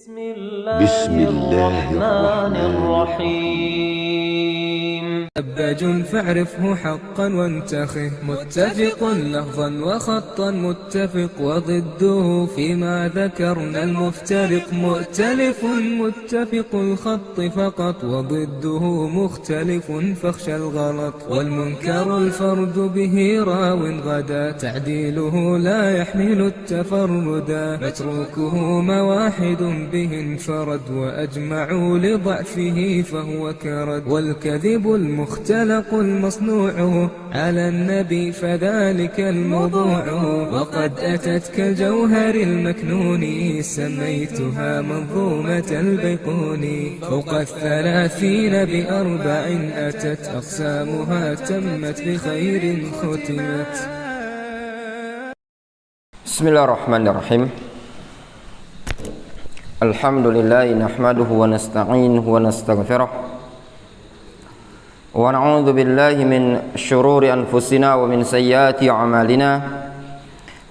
بسم الله الرحمن الرحيم. أبج فاعرفه حقا وانتخه، متفق لفظا وخطا متفق، وضده فيما ذكرنا المفترق، مؤتلف متفق الخط فقط، وضده مختلف فاخشى الغلط، والمنكر الفرد به راو غدا، تعديله لا يحمل التفردا، متروكه مواحد به انفرد، وأجمعوا لضعفه فهو كرد، والكذب المختلق المصنوع على النبي فذلك الموضوع، وقد أتت كالجوهر المكنون سميتها منظومة البيقوني، فوق 30 ب4 أتت أقسامها تمت بخير ختمت. بسم الله الرحمن الرحيم. الحمد لله نحمده ونستعينه ونستغفره ونعوذ بالله من شرور أنفسنا ومن سيئات أعمالنا،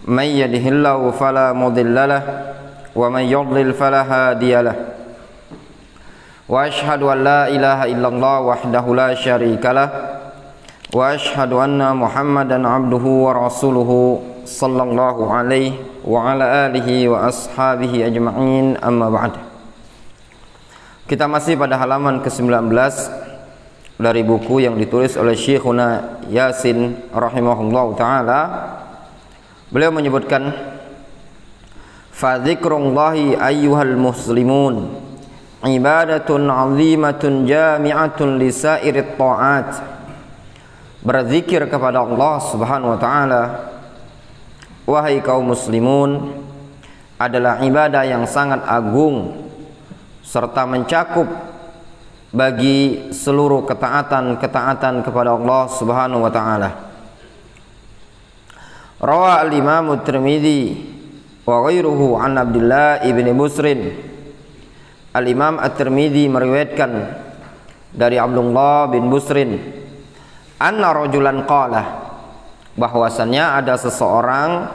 من يهده الله فلا مضل له ومن يضلل فلا هادي له، وأشهد أن لا إله إلا الله وحده لا شريك له، وأشهد أن محمدا عبده ورسوله صلى الله عليه وعلى آله وأصحابه أجمعين. Amma ba'd. Kita masih pada halaman ke-19 dari buku yang ditulis oleh Syekhuna Yasin rahimahullahu ta'ala. Beliau menyebutkan, fa dzikrullahi ayyuhal muslimun ibadatun 'azimatun jami'atun lisairit ta'at. Berzikir kepada Allah Subhanahu wa taala, wahai kaum muslimun, adalah ibadah yang sangat agung serta mencakup bagi seluruh ketaatan kepada Allah Subhanahu wa taala. Rawa al-Imam at-Tirmidzi wa ghairuhu an Abdullah ibn Busrin. Al-Imam at-Tirmidzi meriwayatkan dari Abdullah bin Busrin, anna rajulan qala, bahwasannya ada seseorang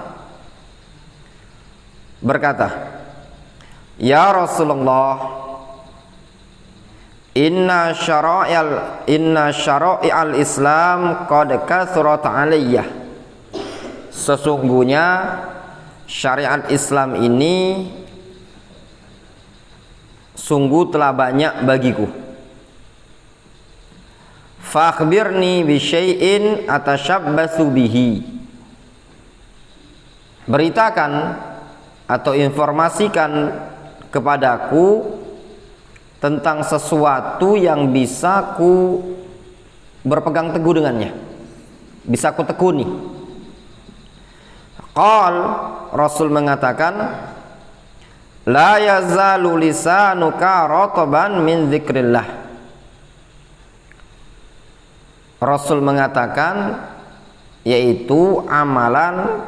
berkata, ya Rasulullah, inna syara'i'al Islam qad kathurat alayya. Sesungguhnya syariat Islam ini sungguh telah banyak bagiku. Fakhbirni bi syai'in atashabbatsu bihi. Beritakan atau informasikan kepadaku tentang sesuatu yang bisa ku berpegang teguh dengannya, bisa ku tekuni. Qal, Rasul mengatakan, la yazalu lisanuka rataban min dzikrillah. Rasul mengatakan, yaitu amalan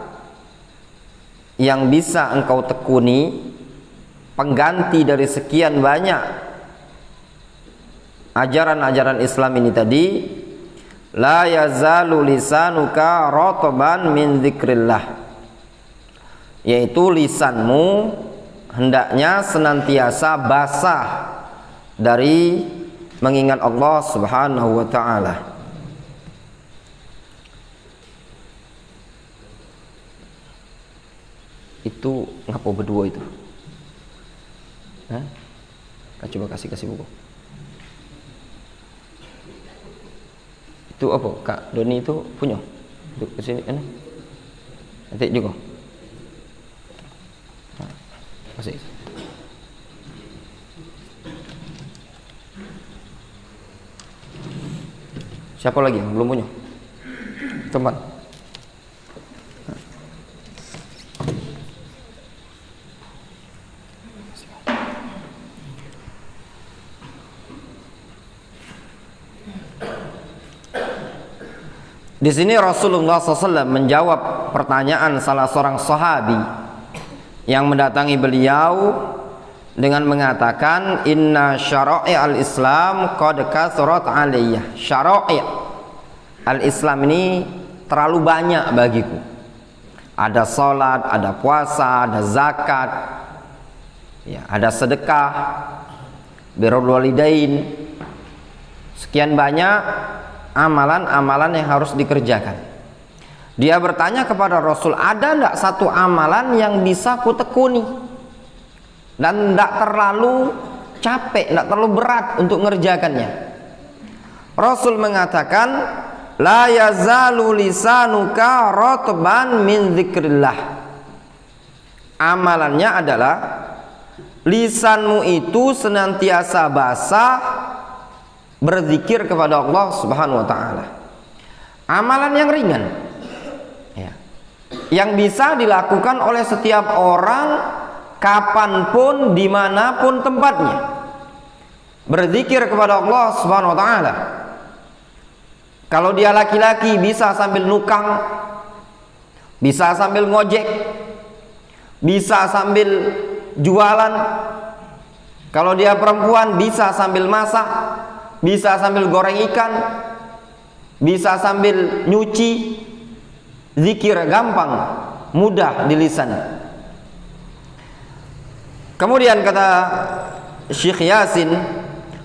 yang bisa engkau tekuni, pengganti dari sekian banyak ajaran-ajaran Islam ini tadi. La yazalu lisanuka rataban min dzikrillah, yaitu lisanmu hendaknya senantiasa basah dari mengingat Allah Subhanahu wa ta'ala. Itu ngapo berdua itu? Hah? Coba kasih buku. Itu apa? Kak Doni itu punya? Duduk ke sini kan? Nanti juga. Nah, kasih. Siapa lagi yang belum punya? Tempat. Di sini Rasulullah SAW menjawab pertanyaan salah seorang sahabi yang mendatangi beliau dengan mengatakan, inna syara'i'al Islam qad kathurat alayya. Syara'i' al-Islam ini terlalu banyak bagiku. Ada salat, ada puasa, ada zakat, Ya, ada sedekah, birrul walidain, sekian banyak amalan-amalan yang harus dikerjakan. Dia bertanya kepada Rasul, ada enggak satu amalan yang bisa ku tekuni dan enggak terlalu capek, enggak terlalu berat untuk mengerjakannya? Rasul mengatakan, la yazalu lisanuka rotban min dzikrillah. Amalannya adalah lisanmu itu senantiasa basah berzikir kepada Allah Subhanahu wa taala. Amalan yang ringan, ya, yang bisa dilakukan oleh setiap orang kapanpun, dimanapun tempatnya. Berzikir kepada Allah Subhanahu wa taala. Kalau dia laki-laki bisa sambil nukang, bisa sambil ngojek, bisa sambil jualan. Kalau dia perempuan bisa sambil masak, bisa sambil goreng ikan, bisa sambil nyuci. Zikir gampang, mudah di lisan. Kemudian kata Syekh Yasin,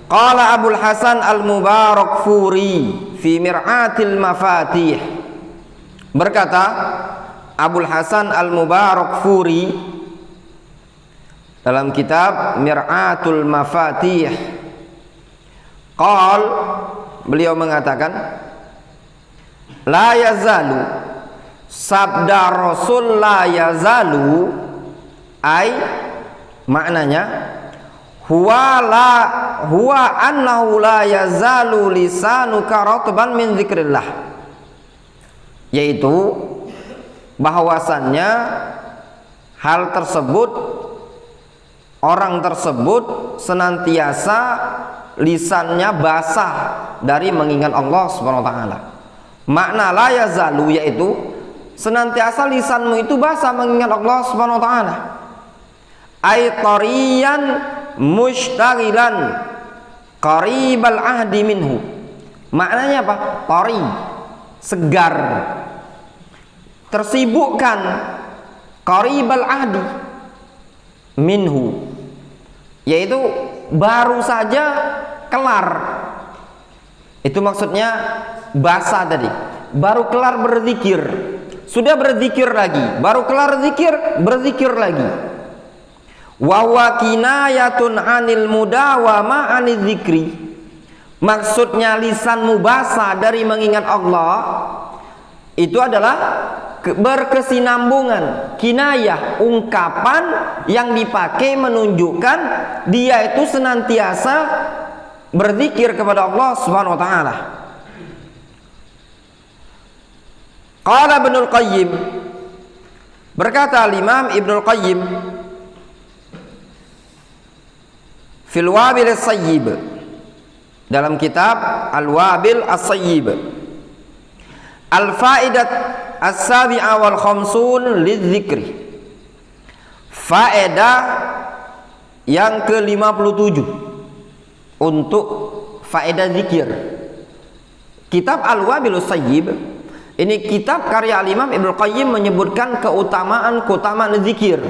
qala Abul Hasan Al-Mubarakfuri fi Mir'atil Mafatih. Berkata Abul Hasan Al-Mubarakfuri dalam kitab Mir'atul Mafatih, beliau mengatakan, la yazalu, sabda Rasul la yazalu, maknanya huwa annahu la yazalu lisanuka ratban min dzikrillah, yaitu bahwasannya hal tersebut, orang tersebut senantiasa lisannya basah dari mengingat Allah Subhanahu wa taala. Makna la yazalu yaitu senantiasa lisanmu itu basah mengingat Allah Subhanahu wa taala. Ai tariyan mushtaghilan qaribal ahdi minhu. Maknanya apa? Tari, segar, tersibukkan, qaribal ahdi minhu, yaitu baru saja kelar. Itu maksudnya basah tadi, baru kelar berzikir, sudah berzikir lagi, baru kelar zikir, berzikir lagi. Wa huwa kinayatun 'anil mudawama 'anil dzikri. Maksudnya lisanmu basah dari mengingat Allah itu adalah berkesinambungan, kinayah, ungkapan yang dipakai menunjukkan dia itu senantiasa berzikir kepada Allah Subhanahu wa taala. Qala Ibnul Qayyim, berkata Imam Ibnul Qayyim fil Wabil As-Sayyib, dalam kitab Al-Wabil As-Sayyib, Al-Faidat As-Sabi'a wal Khamsun lidzikri, faedah yang ke-57 untuk faedah zikir. Kitab Al-Wabil As-Sayyib ini kitab karya Imam Ibnu Qayyim menyebutkan keutamaan zikir.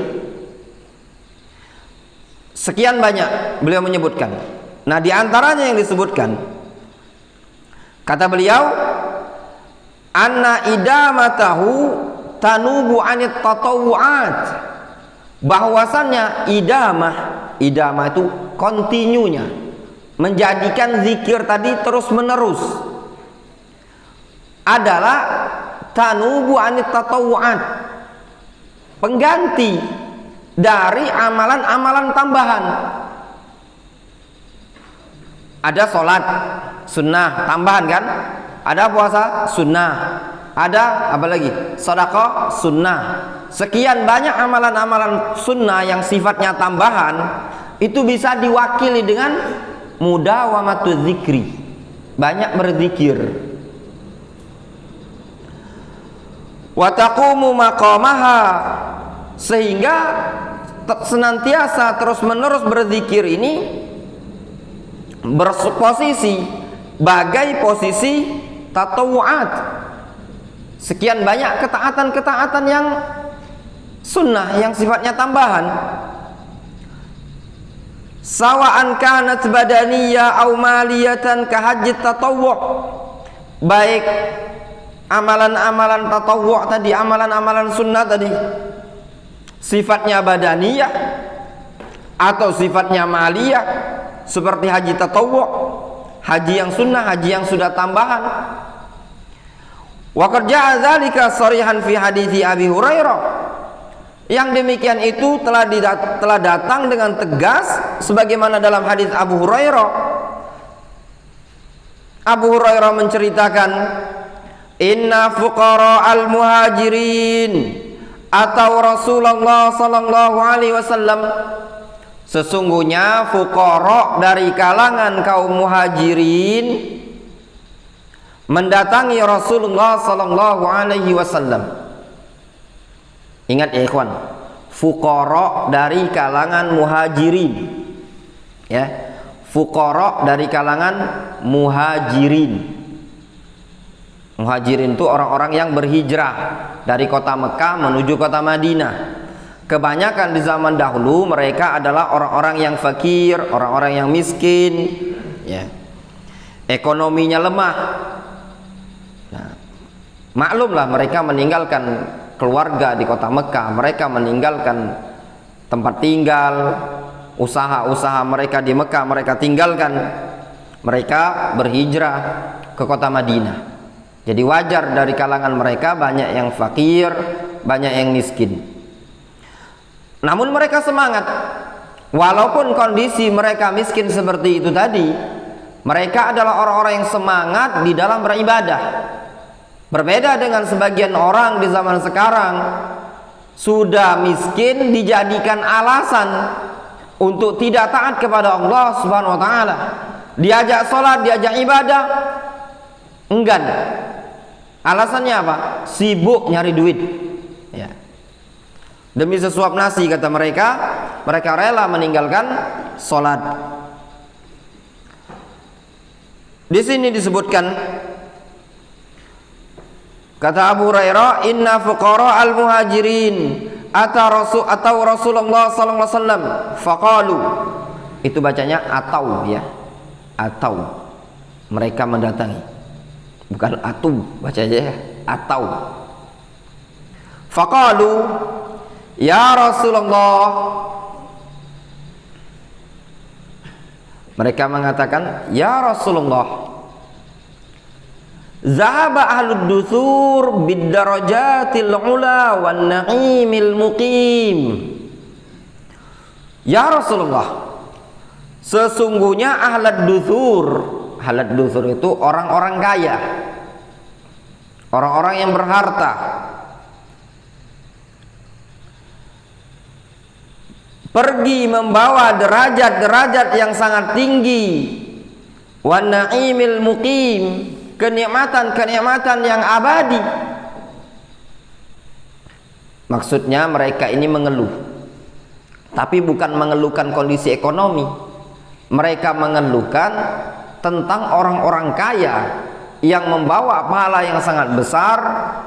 Sekian banyak beliau menyebutkan. Nah, di antaranya yang disebutkan, kata beliau, anna idamatahu tanubu anit tatawu'at, bahwasannya idamah itu kontinunya, menjadikan zikir tadi terus menerus, adalah tanubu anit tatawu'at, pengganti dari amalan-amalan tambahan. Ada sholat sunnah tambahan kan, ada puasa sunnah, ada apa lagi, sedekah sunnah. Sekian banyak amalan-amalan sunnah yang sifatnya tambahan itu bisa diwakili dengan mudawamatu dzikri, banyak berzikir. Wa taqumu maqamaha, sehingga senantiasa terus menerus berzikir ini berposisi bagai posisi tatawu'at, sekian banyak ketaatan-ketaatan yang sunnah yang sifatnya tambahan. sawa'an kanat badaniyah aw maliyatan ka haji tatawwu', baik amalan-amalan tatawwu' tadi, amalan-amalan sunnah tadi sifatnya badaniyah atau sifatnya maliyah seperti haji tatawwu', haji yang sunnah, haji yang sudah tambahan. Wa qad ja'a dzalika sharihan fi hadithi Abi Hurairah. Yang demikian itu telah datang dengan tegas sebagaimana dalam hadis Abu Hurairah. Abu Hurairah menceritakan, inna fuqara al-muhajirin atau Rasulullah sallallahu alaihi wasallam, sesungguhnya fuqara dari kalangan kaum muhajirin mendatangi Rasulullah sallallahu alaihi wasallam. Ingat ya ikhwan, fuqara dari kalangan muhajirin, ya, fuqara dari kalangan muhajirin. Muhajirin itu orang-orang yang berhijrah dari kota Mekah menuju kota Madinah. Kebanyakan di zaman dahulu mereka adalah orang-orang yang fakir, orang-orang yang miskin, ya, ekonominya lemah. Nah, maklumlah mereka meninggalkan keluarga di kota Mekah, mereka meninggalkan tempat tinggal, usaha-usaha mereka di Mekah mereka tinggalkan, mereka berhijrah ke kota Madinah. Jadi wajar dari kalangan mereka banyak yang fakir, banyak yang miskin. Namun mereka semangat, walaupun kondisi mereka miskin seperti itu tadi, mereka adalah orang-orang yang semangat di dalam beribadah. Berbeda dengan sebagian orang di zaman sekarang, sudah miskin dijadikan alasan untuk tidak taat kepada Allah Subhanahu wa taala. Diajak sholat, diajak ibadah, enggan. Alasannya apa? Sibuk nyari duit, ya. Demi sesuap nasi kata mereka, mereka rela meninggalkan sholat. Di sini disebutkan, kata Abu Hurairah, inna fuqara al-muhajirin atau Rasulullah sallallahu alaihi wasallam faqalu. Itu bacanya atau, ya. Atau mereka mendatangi. Bukan atu bacanya, ya. Atau. Faqalu, ya Rasulullah. Mereka mengatakan, ya Rasulullah, zahaba ahlud dusur bid darajatil ula wan na'imil muqim. Ya Rasulullah, sesungguhnya ahlud dusur itu orang-orang kaya, orang-orang yang berharta, pergi membawa derajat-derajat yang sangat tinggi, wan na'imil muqim, kenikmatan-kenikmatan yang abadi. Maksudnya mereka ini mengeluh, tapi bukan mengeluhkan kondisi ekonomi. Mereka mengeluhkan tentang orang-orang kaya yang membawa pahala yang sangat besar,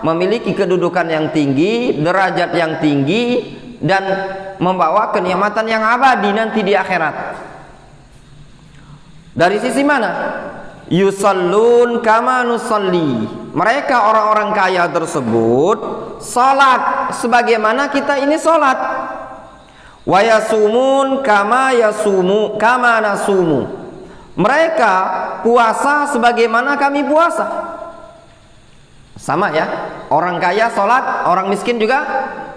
memiliki kedudukan yang tinggi, derajat yang tinggi, dan membawa kenikmatan yang abadi nanti di akhirat. Dari sisi mana? Yusallun kama nusalli. Mereka orang-orang kaya tersebut salat sebagaimana kita ini salat. Wa yasumun kama nasumu. Mereka puasa sebagaimana kami puasa. Sama, ya. Orang kaya salat, orang miskin juga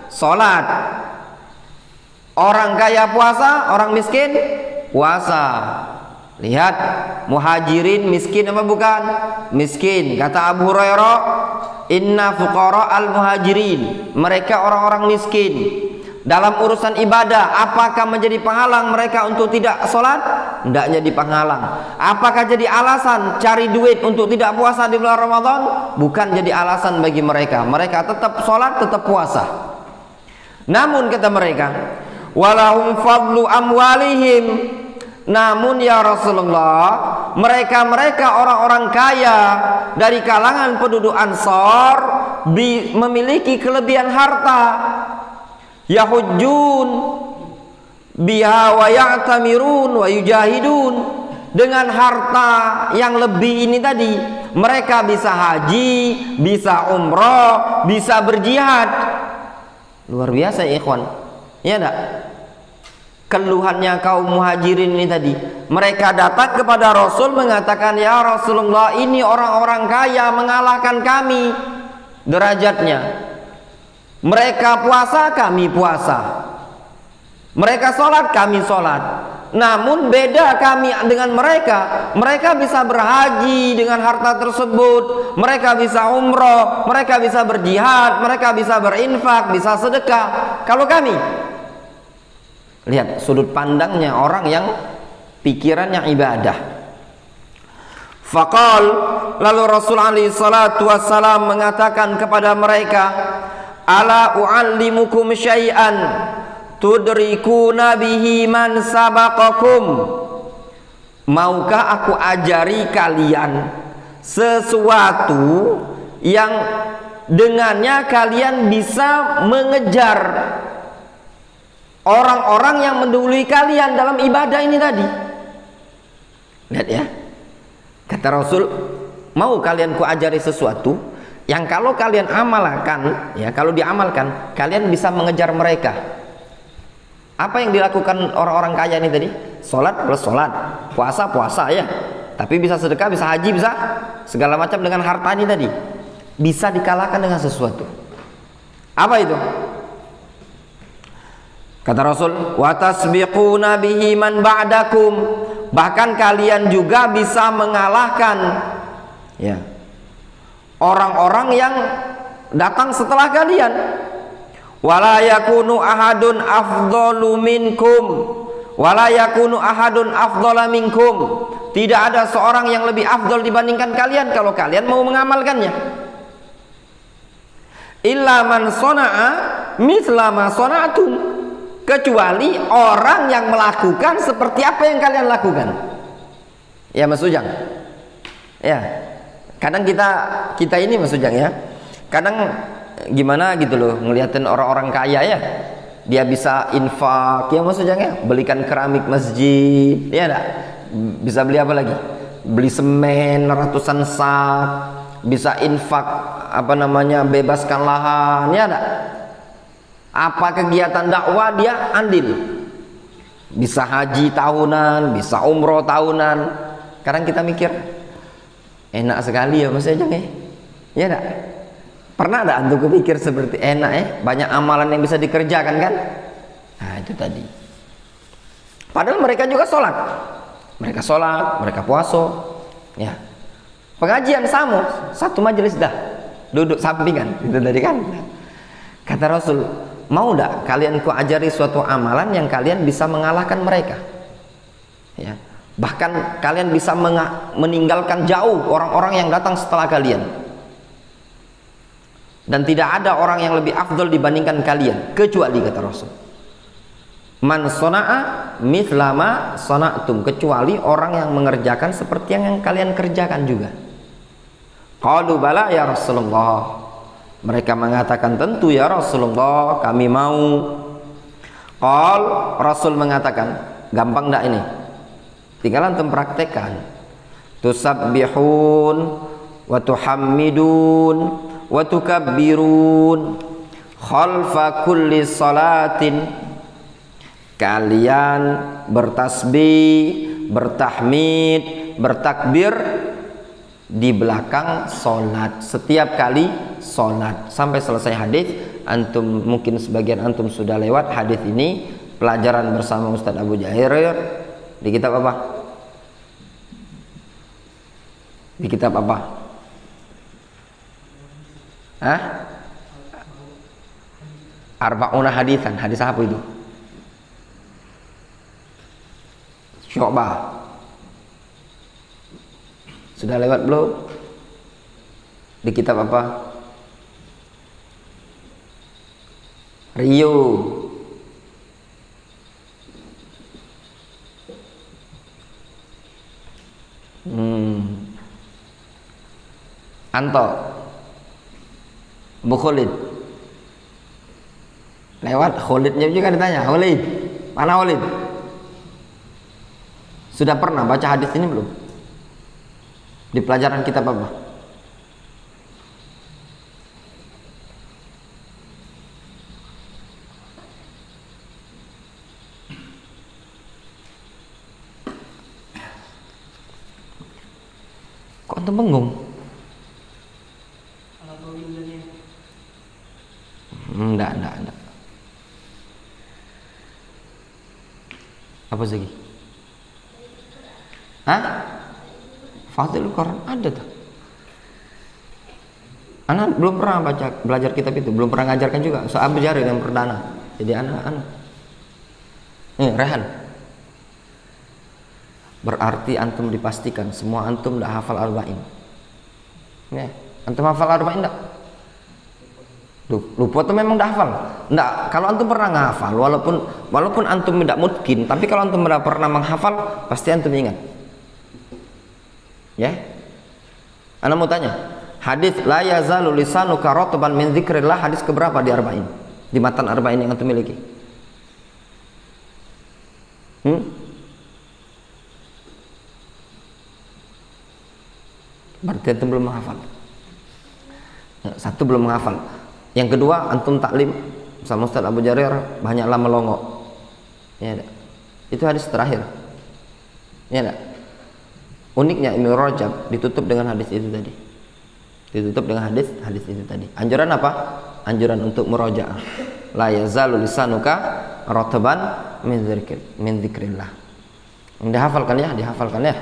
salat. Orang kaya puasa, orang miskin puasa. Lihat, muhajirin miskin apa bukan? Miskin. Kata Abu Hurairah, inna fuqara al-muhajirin, mereka orang-orang miskin. Dalam urusan ibadah, apakah menjadi penghalang mereka untuk tidak sholat? Tidak jadi penghalang. Apakah jadi alasan cari duit untuk tidak puasa di bulan Ramadan? Bukan jadi alasan bagi mereka. Mereka tetap sholat, tetap puasa. Namun kata mereka, walahum fadlu amwalihim, namun ya Rasulullah, mereka orang-orang kaya dari kalangan penduduk Ansar memiliki kelebihan harta. Yahujun biha wa ya'tamirun wa yujahidun. Dengan harta yang lebih ini tadi, mereka bisa haji, bisa umroh, bisa berjihad. Luar biasa ya ikhwan. Ya enggak? Keluhannya kaum muhajirin ini tadi, mereka datang kepada Rasul mengatakan, ya Rasulullah, ini orang-orang kaya mengalahkan kami derajatnya. Mereka puasa, kami puasa. Mereka sholat, kami sholat. Namun beda kami dengan mereka. Mereka bisa berhaji dengan harta tersebut, mereka bisa umroh, mereka bisa berjihad, mereka bisa berinfak, bisa sedekah. Kalau kami, lihat sudut pandangnya orang yang pikirannya ibadah. Faqal, lalu Rasul alaihi salatu wassalam mengatakan kepada mereka, ala u'allimukum syai'an tudrikuna bihi man sabaqakum. Maukah aku ajari kalian sesuatu yang dengannya kalian bisa mengejar orang-orang yang mendahului kalian dalam ibadah ini tadi. Lihat ya, kata Rasul, mau kalian ku ajari sesuatu yang kalau kalian amalkan, ya kalau diamalkan, kalian bisa mengejar mereka. Apa yang dilakukan orang-orang kaya ini tadi? Sholat plus sholat, puasa puasa ya, tapi bisa sedekah, bisa haji, bisa segala macam dengan harta ini tadi. Bisa dikalahkan dengan sesuatu. Apa itu? Kata Rasul, wa tasbiquna bihi man ba'dakum. Bahkan kalian juga bisa mengalahkan ya orang-orang yang datang setelah kalian. Wala yakunu ahadun afdalu minkum, wala yakunu ahadun afdala minkum. Tidak ada seorang yang lebih afdal dibandingkan kalian kalau kalian mau mengamalkannya. Illa man sona'a mithla ma sona'tum, kecuali orang yang melakukan seperti apa yang kalian lakukan. Ya Mas Ujang. Ya. Kadang kita ini Mas Ujang ya. Kadang gimana gitu loh ngeliatin orang-orang kaya ya, dia bisa infak ya Mas Ujang ya, belikan keramik masjid ya enggak? Bisa beli apa lagi, beli semen ratusan sak, bisa infak apa namanya, bebaskan lahan ya enggak? Apa kegiatan dakwah dia andil, bisa haji tahunan, bisa umroh tahunan. Kadang kita mikir enak sekali ya Mas Ujang ya enggak? Pernah ada antum kepikir seperti enak ya, banyak amalan yang bisa dikerjakan kan? Nah itu tadi. Padahal mereka juga sholat, mereka puasa, ya. Pengajian sama, satu majelis dah, duduk sampingan, itu tadi kan. Kata Rasul, mau dak kalian ku ajari suatu amalan yang kalian bisa mengalahkan mereka, ya. Bahkan kalian bisa meninggalkan jauh orang-orang yang datang setelah kalian. Dan tidak ada orang yang lebih afdal dibandingkan kalian, kecuali kata Rasul, man sona'a mithla ma sona'tum, kecuali orang yang mengerjakan seperti yang kalian kerjakan juga. Qalu bala ya Rasulullah, mereka mengatakan tentu ya Rasulullah, kami mau. Qal, Rasul mengatakan, gampang enggak ini? Tinggal antum praktekkan. Tusabbihun wa tuhammidun wa tukabbirun khalfa kulli salatin, kalian bertasbih, bertahmid, bertakbir di belakang solat, setiap kali solat sampai selesai hadis. Antum mungkin sebagian antum sudah lewat hadis ini, pelajaran bersama Ustadz Abu Jahir di kitab apa? Di kitab apa? Arba'una hadisan. Hadis apa itu? Syu'bah. Sudah lewat belum? Di kitab apa? Rio. Anto, Bu Khalid lewat, Khalidnya juga ditanya, Khalid Pak Nawalin, sudah pernah baca hadis ini belum? Di pelajaran kitab apa? Kok antum bengong? Enggak. Apa lagi? Hah? Fadhilul Quran ada tuh. Anak belum pernah belajar kitab itu, belum pernah ngajarkan juga. So Abu Jarir yang perdana. Jadi anak. Rehan. Berarti antum dipastikan semua antum dah hafal arba'in. Ya, antum hafal arba'in enggak? Lupa tuh memang dah hafal. Enggak, kalau antum pernah ngehafal walaupun antum tidak mungkin, tapi kalau antum pernah menghafal pasti antum ingat. Ya. Ana mau tanya, hadis la yazalu lisanuka ratban min dzikrillah hadis keberapa di arba'in? Di matan arba'in yang antum miliki? Berarti antum belum menghafal. Satu belum menghafal. Yang kedua, antum taklim sama Ustaz Abu Jarir banyaklah melongo. Ya enggak? Itu hadis terakhir. Ya enggak? Uniknya Ibnu Rajab ditutup dengan hadis itu tadi. Ditutup dengan hadis itu tadi. Anjuran apa? Anjuran untuk murojaah. La yazalu lisanuka ratban min dzikrillah. Dihafalkan ya.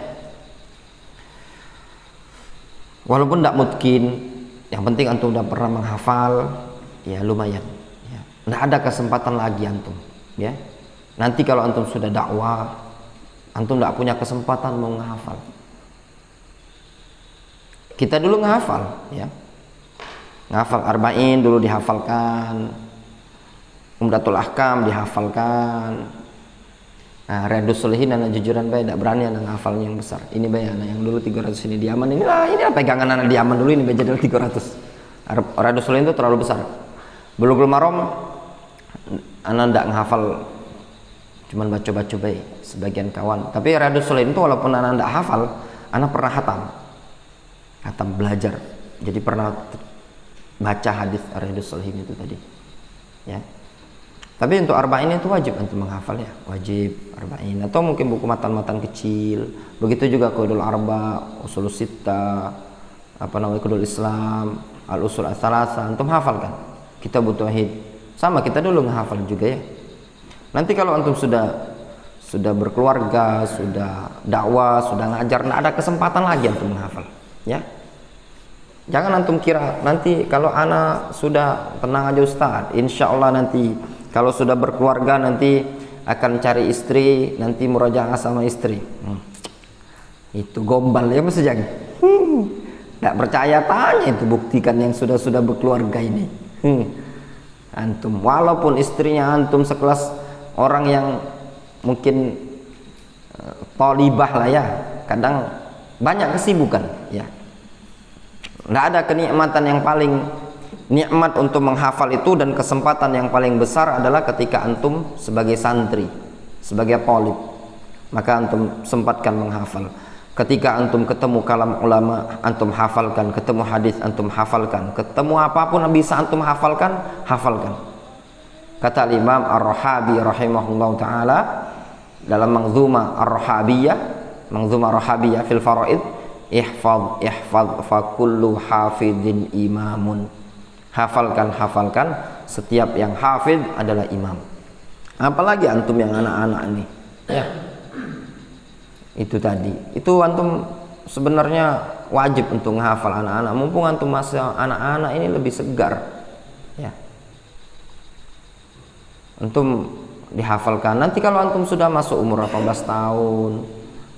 Walaupun tidak mungkin, yang penting antum sudah pernah menghafal, ya lumayan. Ya. Tidak ada kesempatan lagi antum. Ya. Nanti kalau antum sudah dakwah, antum tidak punya kesempatan mau menghafal. Kita dulu menghafal, ya. Menghafal arba'in dulu dihafalkan, Umdatul Ahkam dihafalkan. Nah, Riyadhus Shalihin anak jujuran baik, tidak berani anak ngafalnya yang besar. Ini baik anak yang dulu 300 ini di Yaman. Ini pegangan anak di Yaman dulu ini jadi 300. Riyadhus Shalihin itu terlalu besar. Bulughul Maram anak tidak ngafal, cuman baca-baca baik sebagian kawan. Tapi Riyadhus Shalihin itu walaupun anak tidak hafal, anak pernah hatam belajar. Jadi pernah baca hadis Riyadhus Shalihin itu tadi. Ya. Tapi untuk arba'in itu wajib antum menghafal ya, wajib arba'in atau mungkin buku matan-matan kecil. Begitu juga Qaidul Arba, Ushulus Sittah, Qaidul Islam, Al-Usul Ats-Tsalatsa, antum hafalkan. Kita butuh tauhid. Sama kita dulu menghafal juga ya. Nanti kalau antum sudah berkeluarga, sudah dakwah, sudah ngajar, tidak ada kesempatan lagi antum menghafal, ya. Jangan antum kira nanti kalau anak sudah tenang aja Ustaz, insya Allah nanti kalau sudah berkeluarga nanti akan cari istri, nanti murojaah sama istri. Itu gombal ya Mas Jang. Tidak percaya tanya itu, buktikan yang sudah berkeluarga ini. Antum walaupun istrinya antum sekelas orang yang mungkin thalibah lah ya, kadang banyak kesibukan ya. Tidak ada kenikmatan yang paling nikmat untuk menghafal itu, dan kesempatan yang paling besar adalah ketika antum sebagai santri, sebagai thalib, maka antum sempatkan menghafal. Ketika antum ketemu kalam ulama, antum hafalkan. Ketemu hadis, antum hafalkan. Ketemu apapun yang bisa antum hafalkan. Kata Imam Ar-Rahabi rahimahullah ta'ala dalam Manzumah Ar-Rahabiyah fil Faraid, ihfad fa kullu hafidin imamun. Hafalkan, setiap yang hafid adalah imam. Apalagi antum yang anak-anak ini ya. Itu tadi, itu antum sebenarnya wajib untuk menghafal anak-anak, mumpung antum masih anak-anak ini lebih segar ya. Antum dihafalkan. Nanti kalau antum sudah masuk umur 18 tahun,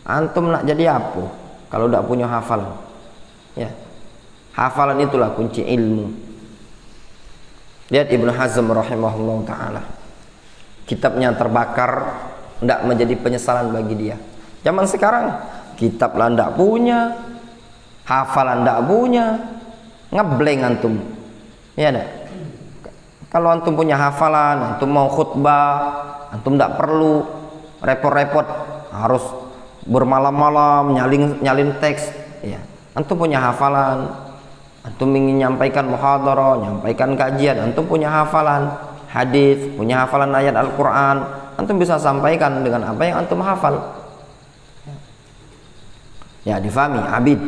antum nak jadi apa kalau tidak punya hafalan ya. Hafalan itulah kunci ilmu. Lihat Ibnu Hazm rahimahullah ta'ala, kitabnya terbakar, tidak menjadi penyesalan bagi dia. Zaman sekarang kitab lah tidak punya, hafalan tidak punya, ngeblank antum ya enggak? Kalau antum punya hafalan, antum mau khutbah, Antum tidak perlu repot-repot harus bermalam-malam nyalin teks ya. Antum punya hafalan, antum ingin nyampaikan muhadharah, nyampaikan kajian, antum punya hafalan hadis, punya hafalan ayat Al-Qur'an, antum bisa sampaikan dengan apa yang antum hafal. Ya, difahami. Abid,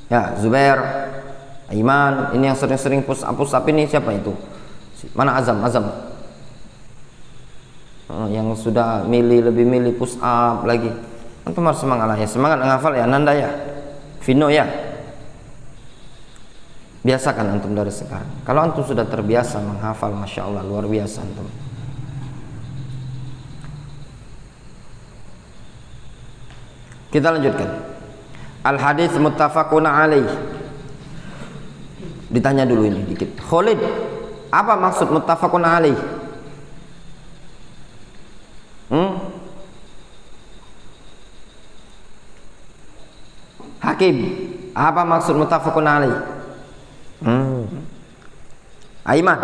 ya, Zubair, Aiman, ini yang sering-sering push up ini siapa itu? Mana Azam? Yang sudah lebih milih push up lagi. Antum harus semangat lah ya, semangat menghafal ya, Nanda ya, Vino ya. Biasakan antum dari sekarang. Kalau antum sudah terbiasa menghafal, masya Allah, luar biasa antum. Kita lanjutkan. Al hadis muttafaqun alaih. Ditanya dulu ini dikit. Khalid, apa maksud muttafaqun alaih? Hakim, apa maksud muttafaqun alaih? Aiman,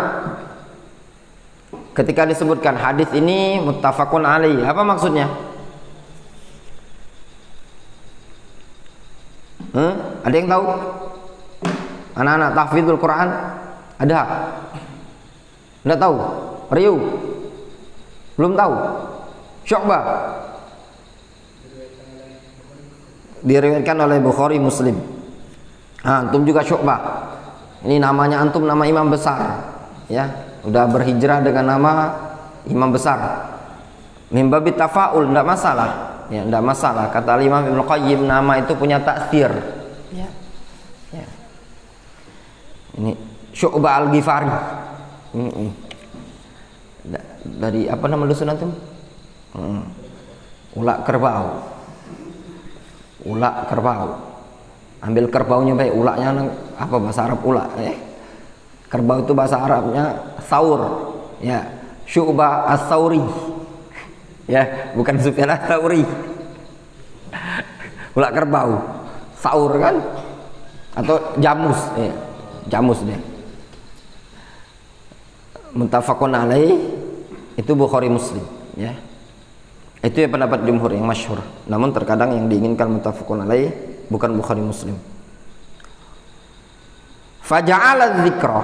ketika disebutkan hadis ini muttafaqun alaih, apa maksudnya? Ada yang tahu? Anak-anak tahfidzul Quran ada? Tidak tahu? Riu belum tahu? Syu'bah diriwayatkan oleh Bukhari Muslim. Antum juga Syu'bah. Ini namanya antum nama imam besar, ya, udah berhijrah dengan nama imam besar. Mimbabi tafaul, tidak masalah, ya, tidak masalah. Kata Imam Ibnu Qayyim, nama itu punya taksir. Ya. Ya. Ini Syu'bah Al-Ghifari. Dari apa nama dusun antum? Ulak kerbau. Ulak kerbau. Ambil kerbaunya baik, ulaknya apa bahasa Arab ulak? Kerbau itu bahasa Arabnya saur, ya. Syu'bah as-Sauri, ya, bukan Sufyan as-Sauri. Ulak kerbau, saur kan? Atau jamus, ya. Jamus dia. Muttafaqun alaih itu Bukhari Muslim, ya. Itu ya pendapat jumhur yang masyhur. Namun terkadang yang diinginkan muttafaqun alaih bukan Bukhari Muslim. Faja'ala dzikra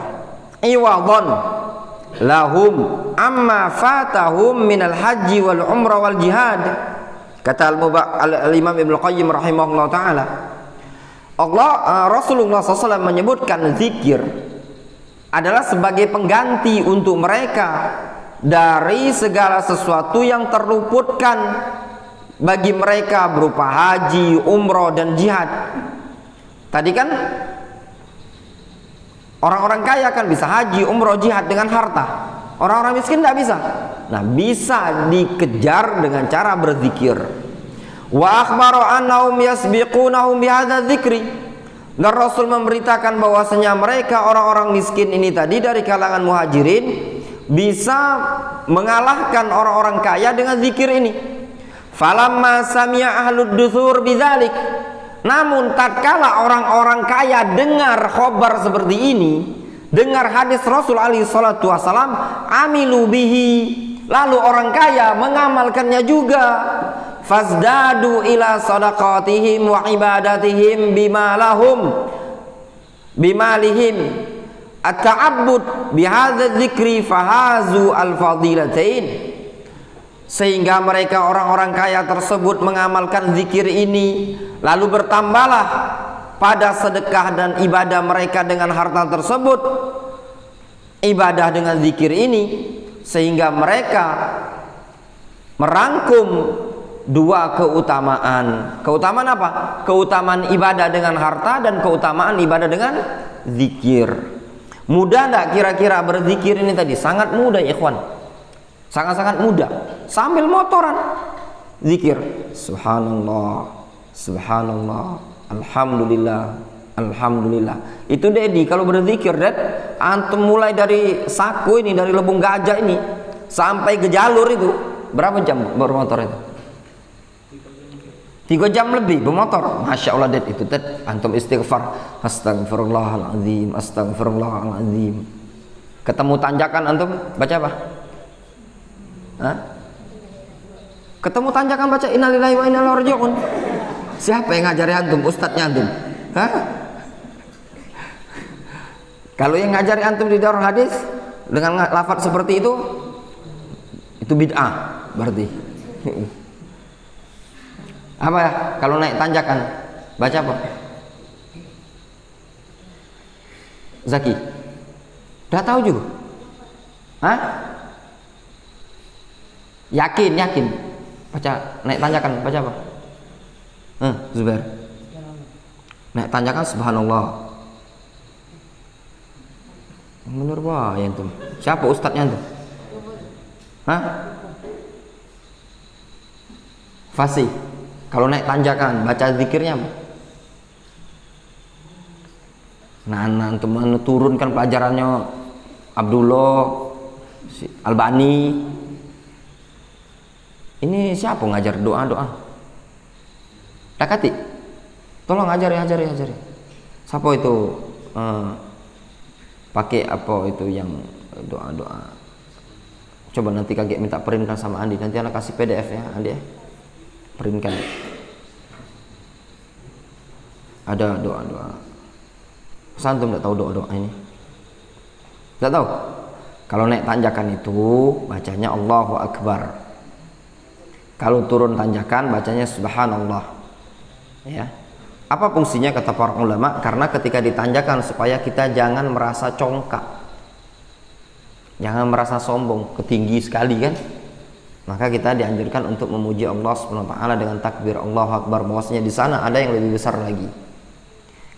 iwadhan lahum amma fatahum minal haji wal umrah wal jihad. Kata al-Imam Ibnu Qayyim rahimahullah taala, Rasulullah SAW menyebutkan zikir adalah sebagai pengganti untuk mereka dari segala sesuatu yang terluputkan bagi mereka berupa haji, umroh, dan jihad. Tadi kan orang-orang kaya kan bisa haji, umroh, jihad dengan harta. Orang-orang miskin tidak bisa. Nah, bisa dikejar dengan cara berzikir. Wa akhbara annahum yasbiqunahum bihadza dzikri. Dan Rasul memberitakan bahwasanya mereka orang-orang miskin ini tadi dari kalangan muhajirin bisa mengalahkan orang-orang kaya dengan zikir ini. Falamma sami'a ahlud duthur bidzalik. Namun tatkala orang-orang kaya dengar khabar seperti ini, dengar hadis Rasul alaihi salatu wasalam, amilu bihi, lalu orang kaya mengamalkannya juga. Fazdadu ila sadaqatihim wa ibadatihim bima lahum bimalihim at-ta'abbud bihadza dzikri fahazu al-fadilatain. Sehingga mereka orang-orang kaya tersebut mengamalkan zikir ini, lalu bertambahlah pada sedekah dan ibadah mereka dengan harta tersebut, ibadah dengan zikir ini, sehingga mereka merangkum dua keutamaan. Keutamaan apa? Keutamaan ibadah dengan harta dan keutamaan ibadah dengan zikir. Mudah enggak kira-kira berzikir ini tadi? Sangat mudah, ikhwan. Sangat-sangat mudah. Sambil motoran zikir, subhanallah, subhanallah, alhamdulillah, alhamdulillah. Itu Dedi kalau berzikir, Ded, antum mulai dari saku ini, dari lubung gajah ini sampai ke jalur itu berapa jam bermotor itu? 3 jam lebih bermotor. Masya Allah, Ded, itu Ded, antum istighfar, astagfirullahaladzim, astagfirullahaladzim. Ketemu tanjakan antum baca apa? Hah? Ketemu tanjakan baca innalillahi wa inna ilaihi raji'un. Siapa yang ngajari antum? Ustadznya antum? Hah? Kalau yang ngajari antum di Darul Hadis dengan lafaz seperti itu bid'ah berarti. Apa ya? Kalau naik tanjakan baca apa? Zaki? Udah tahu juga? Hah? Yakin? Baca naik tanjakan baca apa? Zubair. Naik tanjakan subhanallah. Bener wah ya antum. Siapa ustadznya antum? Hah? Fasih. Kalau naik tanjakan baca zikirnya apa? Nah, antum turunkan pelajarannya Abdullah Albani. Ini siapa ngajar doa-doa? Dakati. Tolong ajari. Siapa itu pakai apa itu yang doa-doa? Coba nanti kakek minta printkan sama Andi. Nanti anak kasih PDF ya, Andi ya. Printkan. Ada doa-doa. Antum tidak tahu doa-doa ini? Tidak tahu? Kalau naik tanjakan itu bacanya Allahu Akbar. Kalau turun tanjakan bacanya Subhanallah. Ya. Apa fungsinya kata para ulama? Karena ketika ditanjakan supaya kita jangan merasa congkak, jangan merasa sombong, ketinggi sekali kan? Maka kita dianjurkan untuk memuji Allah Subhanahu wa taala dengan takbir Allahu Akbar, bahwasanya di sana ada yang lebih besar lagi.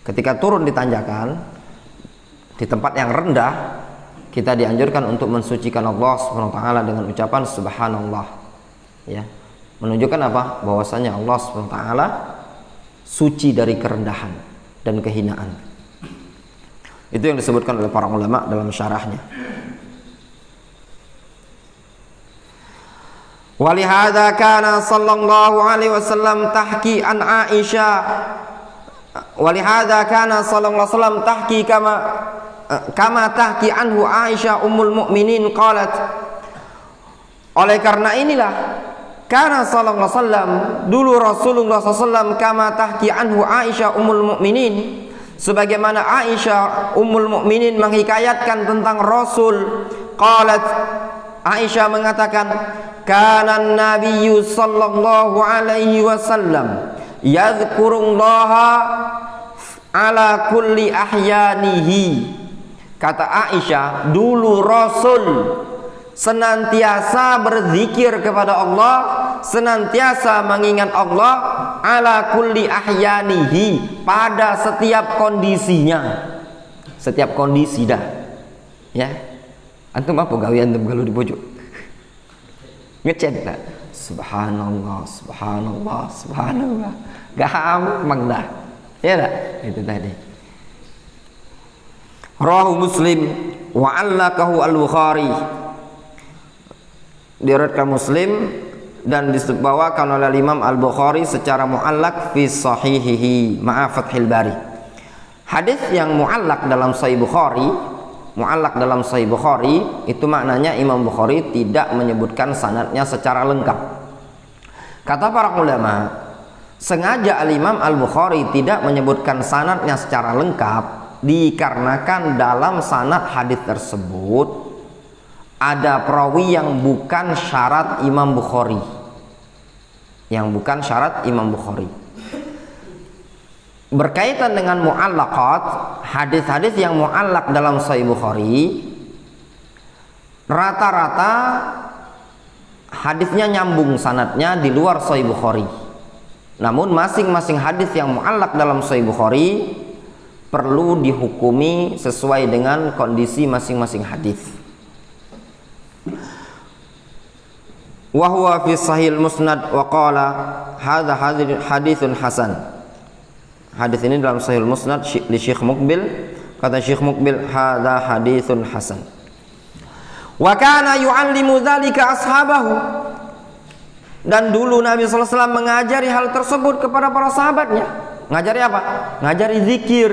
Ketika turun di tanjakan, di tempat yang rendah, kita dianjurkan untuk mensucikan Allah Subhanahu wa taala dengan ucapan Subhanallah. Ya. Menunjukkan apa? Bahwasanya Allah Subhanahu wa taala suci dari kerendahan dan kehinaan. Itu yang disebutkan oleh para ulama dalam syarahnya. Walihada kana sallallahu alaihi wasallam tahki an Aisyah. Walihada kana sallallahu alaihi wasallam tahki kama tahki anhu Aisyah ummul mukminin qalat. Oleh karena inilah karena sallallahu alaihi wasallam dulu Rasulullah SAW kama tahki anhu Aisyah ummul mukminin, sebagaimana Aisyah ummul mukminin menghikayatkan tentang Rasul. Qalat, Aisyah mengatakan, kana nabiyyu sallallahu alaihi wasallam yadhkurullaha ala kulli ahyanihi. Kata Aisyah, dulu Rasul senantiasa berzikir kepada Allah, senantiasa mengingat Allah ala kulli ahyanihi, pada setiap kondisinya. Setiap kondisi dah. Ya. Antum apa gawe antum kalau di pojok? Ngechat dah. Subhanallah, subhanallah, subhanallah. Gampang dah. Ya dah, itu tadi. Rawahu Muslim wa 'allaqahu Al-Bukhari. Diriwayatkan Muslim dan dibawakan oleh Imam Al-Bukhari secara muallak fi sahihihi ma'a Fathil Bari. Hadis yang muallak dalam Sahih Bukhari, itu maknanya Imam Bukhari tidak menyebutkan sanadnya secara lengkap. Kata para ulama, sengaja Al-Imam Al-Bukhari tidak menyebutkan sanadnya secara lengkap dikarenakan dalam sanad hadis tersebut ada perawi yang bukan syarat Imam Bukhari. Berkaitan dengan mu'allaqat, hadis-hadis yang mu'allaq dalam Sahih Bukhari, rata-rata hadisnya nyambung sanadnya di luar Sahih Bukhari. Namun masing-masing hadis yang mu'allaq dalam Sahih Bukhari perlu dihukumi sesuai dengan kondisi masing-masing hadis. Wa huwa fi Sahih Musnad wa qala hadza haditsun hasan. Hadis ini dalam Sahih Musnad li Syekh Muqbil, kata Syekh Muqbil hadza haditsun hasan. Wa kana yu'allimu dzalika ashabahu, dan dulu Nabi sallallahu alaihi wasallam mengajari hal tersebut kepada para sahabatnya. Ngajari apa? Ngajari zikir.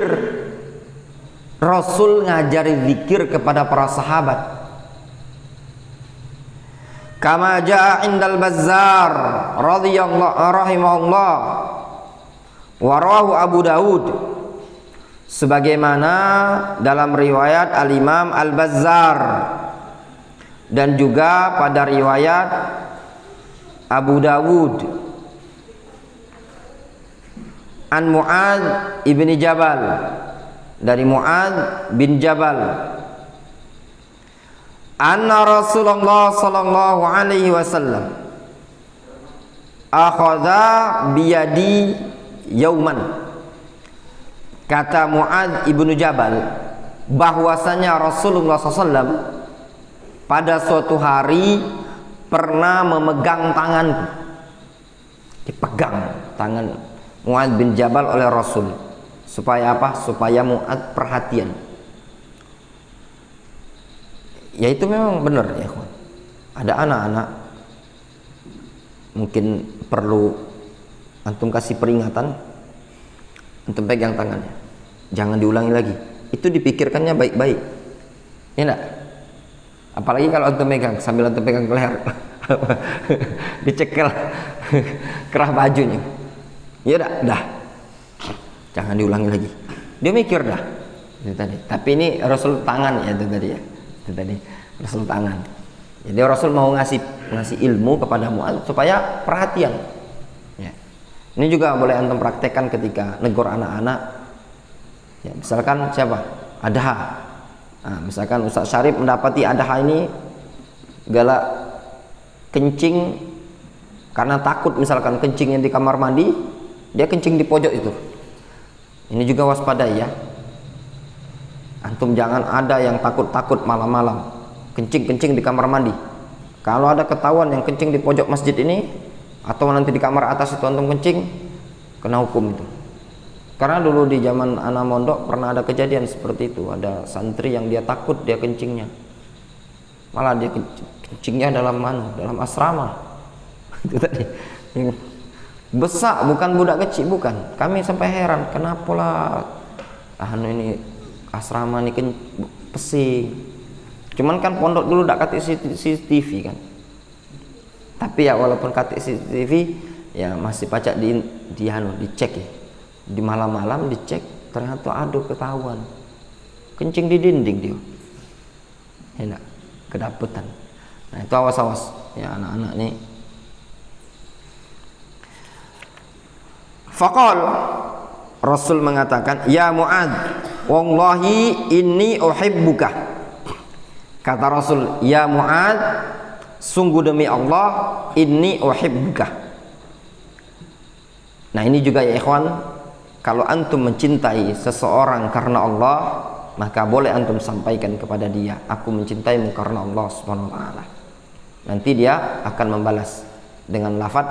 Rasul ngajari zikir kepada para sahabat. Kama jaa indal Bazzar radhiyallahu rahimahullah wa rawahu Abu Daud, sebagaimana dalam riwayat Al-Imam Al-Bazzar dan juga pada riwayat Abu Dawud an Mu'ad ibni Jabal, dari Mu'ad bin Jabal, anna Rasulullah sallallahu alaihi wasallam akhadha biyadi yauman. Kata Mu'ad ibnu Jabal bahwasanya Rasulullah SAW pada suatu hari pernah memegang tanganku. Dipegang tangan Mu'ad bin Jabal oleh Rasul. Supaya apa? Supaya Mu'ad perhatian. Ya itu memang benar ya kawan. Ada anak-anak mungkin perlu antum kasih peringatan, antum pegang tangannya, jangan diulangi lagi. Itu dipikirkannya baik-baik, ya enggak? Apalagi kalau antum pegang sambil antum pegang leher dicekel kerah bajunya, ya enggak? Dah, jangan diulangi lagi. Dia mikir dah itu tadi. Tapi ini Rasul tangan ya itu tadi ya. Itu tadi Rasul tangan. Jadi Rasul mau ngasih ilmu kepada Mu'ad supaya perhatian. Ya. Ini juga boleh antum praktekkan ketika negor anak-anak. Ya, misalkan siapa? Adha. Nah, misalkan Ustaz Syarif mendapati Adha ini galak kencing karena takut, misalkan kencingnya di kamar mandi, dia kencing di pojok itu. Ini juga waspadai ya. Antum jangan ada yang takut-takut malam-malam kencing-kencing di kamar mandi. Kalau ada ketahuan yang kencing di pojok masjid ini atau nanti di kamar atas itu antum kencing, kena hukum itu. Karena dulu di zaman anak mondok pernah ada kejadian seperti itu. Ada santri yang dia takut dia kencingnya, malah dia kencingnya dalam mana? Dalam asrama. Itu tadi. Besak, bukan budak kecil, bukan. Kami sampai heran, kenapa lah ini asrama ini pesing. Cuman kan pondok dulu tak katik CCTV kan. Tapi ya walaupun katik CCTV ya masih pacak dicek ya. Di malam-malam dicek, ternyata aduh ketahuan. Kencing di dinding dia. Ya enggak, kedapetan. Nah, itu awas-awas ya anak-anak nih. Faqal, Rasul mengatakan, "Ya Mu'ad, wallahi inni uhibbuka." Kata Rasul, "Ya Mu'ad, sungguh demi Allah, inni uhibbuka." Nah, ini juga ya ikhwan, kalau antum mencintai seseorang karena Allah, maka boleh antum sampaikan kepada dia, "Aku mencintaimu karena Allah Subhanahu wa taala." Nanti dia akan membalas dengan lafaz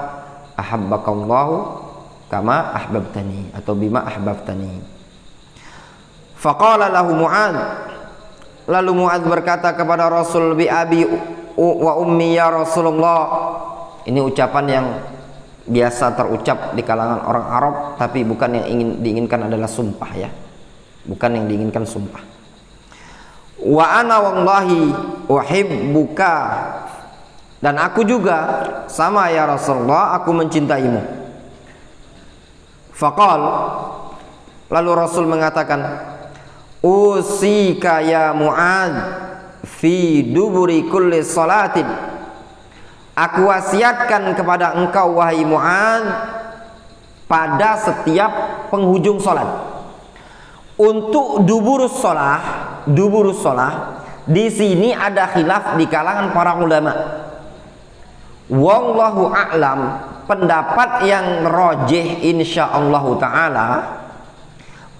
ahabbakallahu kama ahbabtani atau bima ahbabtani. Faqala lahu Mu'ad, lalu Mu'ad berkata kepada Rasul, "Bi abi wa ummi ya Rasulullah." Ini ucapan yang biasa terucap di kalangan orang Arab, tapi bukan yang diinginkan adalah sumpah ya. Bukan yang diinginkan sumpah. "Wa ana wallahi uhibbuka." Dan aku juga sama ya Rasulullah, aku mencintaimu. Faqal, lalu Rasul mengatakan, "Usika ya Mu'ad fi duburi kulli salatin." Aku wasiatkan kepada engkau wahai Mu'ad pada setiap penghujung salat. Untuk duburus shalah di sini ada khilaf di kalangan para ulama. Wallahu a'lam, pendapat yang rajih insyaallah taala,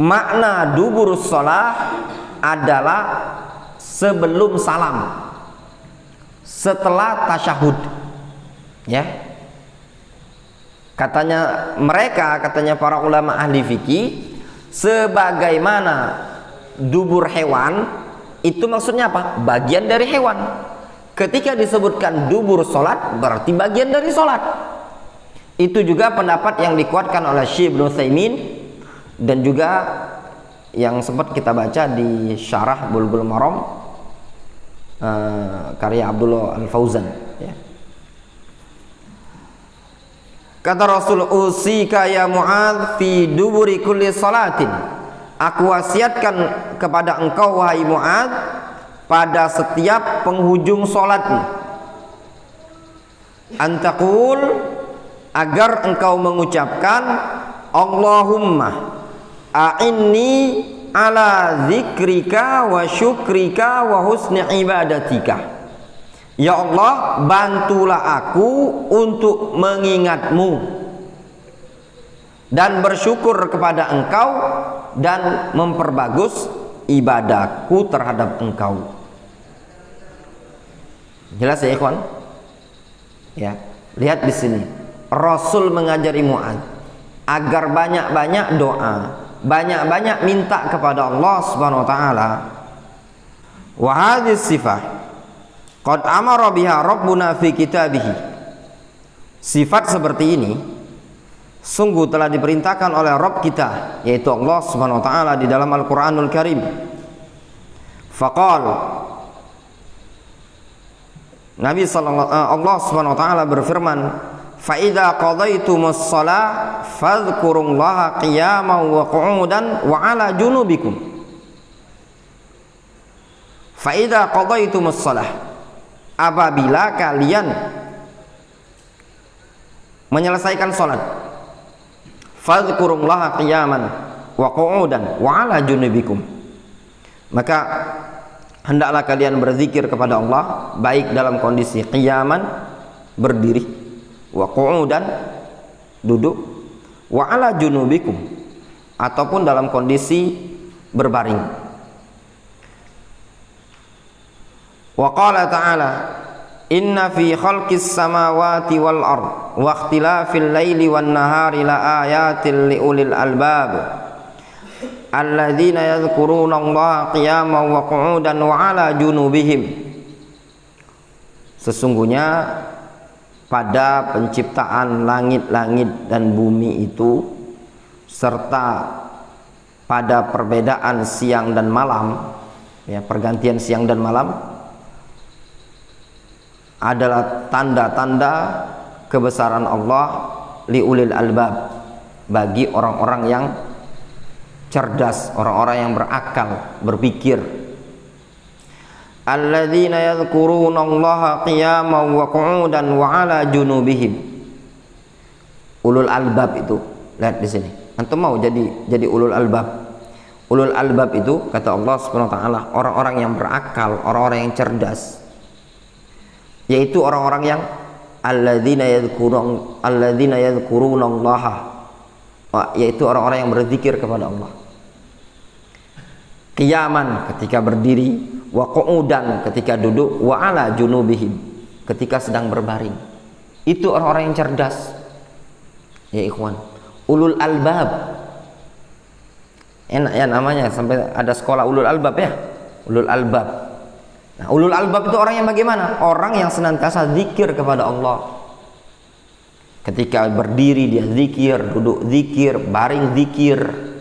makna duburus shalah adalah sebelum salam, setelah tasyahud. Ya. Katanya para ulama ahli fikih, sebagaimana dubur hewan itu maksudnya apa? Bagian dari hewan. Ketika disebutkan dubur salat berarti bagian dari salat. Itu juga pendapat yang dikuatkan oleh Syekh Ibnu Utsaimin dan juga yang sempat kita baca di Syarah Bulughul Maram karya Abdullah Al-Fauzan ya. Kata Rasul, usika ya Mu'adz fi duburi kulli salatin. Aku wasiatkan kepada engkau wahai Mu'adz pada setiap penghujung salatmu. Antaqul, agar engkau mengucapkan Allahumma a'inni ala zikrika wa syukrika wa husni ibadatika. Ya Allah, bantulah aku untuk mengingatmu dan bersyukur kepada engkau dan memperbagus ibadahku terhadap engkau. Jelas ya ikhwan? Ya, lihat di sini. Rasul mengajari Mu'adz agar banyak-banyak doa, banyak-banyak minta kepada Allah Subhanahu wa taala. Wa hadhihi sifah qad amara biha rabbuna fi kitabih. Sifat seperti ini sungguh telah diperintahkan oleh Rabb kita, yaitu Allah Subhanahu wa taala di dalam Al-Qur'anul Karim. Faqal, Nabi Allah Subhanahu wa taala berfirman, fa idza qadaitumus shalah fadhkurullaha qiyaman wa qu'udan wa 'ala junubikum. Fa idza qadaitumus shalah, apabila kalian menyelesaikan salat, fadhkurullaha qiyaman wa qu'udan wa 'ala junubikum, maka hendaklah kalian berzikir kepada Allah baik dalam kondisi qiyaman, berdiri, wa qu'udan, duduk, wa 'ala junubikum, ataupun dalam kondisi berbaring. Wa qala ta'ala, inna fi khalqis samawati wal ard wa ikhtilafil laili wan nahari la ayatin li ulil albab alladzina yadhkuruna Allaha qiyaman wa qu'udan wa 'ala junubihim. Sesungguhnya pada penciptaan langit-langit dan bumi itu, serta pada perbedaan siang dan malam, ya, pergantian siang dan malam, adalah tanda-tanda kebesaran Allah liulil albab, bagi orang-orang yang cerdas, orang-orang yang berakal, berpikir. Alladzina yadhkuruna Allaha qiyaman wa qu'udan wa 'ala junubihim. Ulul albab itu, lihat di sini. Antum mau jadi ulul albab? Ulul albab itu kata Allah Subhanahu wa taala orang-orang yang berakal, orang-orang yang cerdas, yaitu orang-orang yang alladzina yadhkuruna Allaha, yaitu orang-orang yang berzikir kepada Allah. Qiyaman, ketika berdiri, wa qu'udan, ketika duduk, wa 'ala junubihim, ketika sedang berbaring. Itu orang-orang yang cerdas. Ya ikhwan, ulul albab. Enak ya namanya, sampai ada sekolah ulul albab ya. Ulul albab. Nah, ulul albab itu orang yang bagaimana? Orang yang senantiasa zikir kepada Allah. Ketika berdiri dia zikir, duduk zikir, baring zikir.